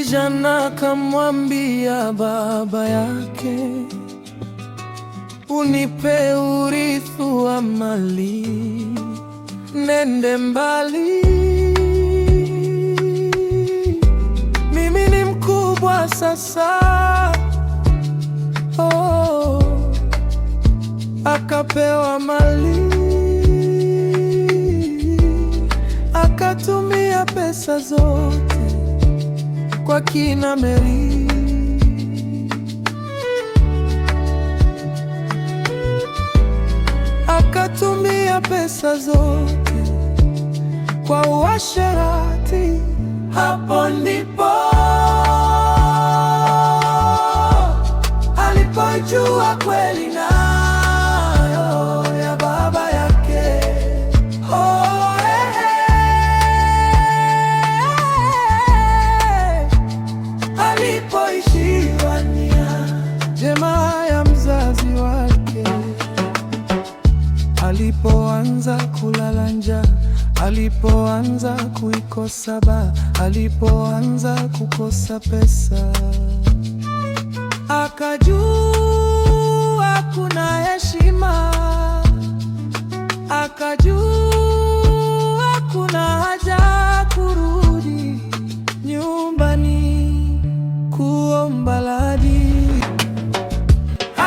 Kijana kamwambia baba yake, unipe urithi wa mali, nende mbali, mimi ni mkubwa sasa. Oh, akapewa mali, akatumia pesa zote kwa kina Mary. Akatumia pesa zote kwa uasherati. Hapo ndipo alipojua kweli nayo ya baba yake. Oh, alipoishiwa nia njema ya mzazi wake, alipoanza kulala njaa, alipoanza kuikosa baa, alipoanza kukosa pesa, akajua kuna heshima, akajua kuna haja kurudi nyumbani kuomba radhi.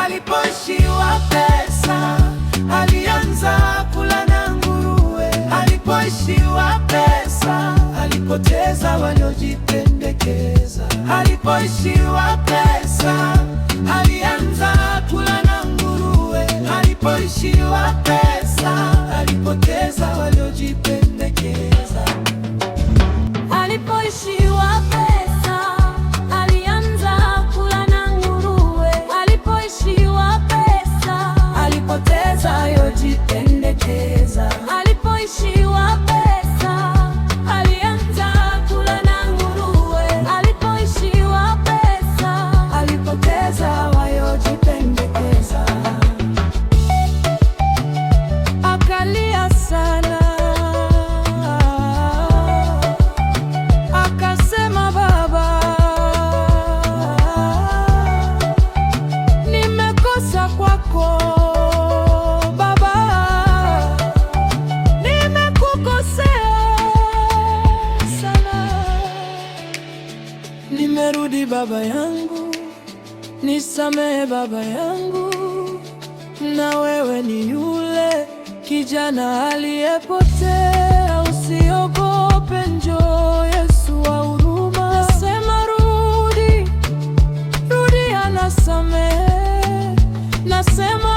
Alipoishiwa pesa, alianza kula na nguruwe. Alipoishiwa pesa, alipoteza waliojipendekeza. Alipoishiwa pesa, alianza kula na nguruwe. Alipoishiwa pesa, alipoteza waliojipendekeza. Alipoishiwa pesa, alianza kula na nguruwe. Alipoishiwa pesa, alipoteza waliojipendekeza. Alipoishiwa pesa, alianza kula na nguruwe. Alipoishiwa pesa, alipoteza waliojipendekeza. Akalia sana, akasema, baba, nimekosa kwako baba, nimekukosea sana. Nimerudi baba yangu, nisamehe baba yangu, na wewe ni yule kijana aliyepotea. Usiogope, njoo Yesu wa huruma. Nasema rudi, rudi, anasamehe. Nasema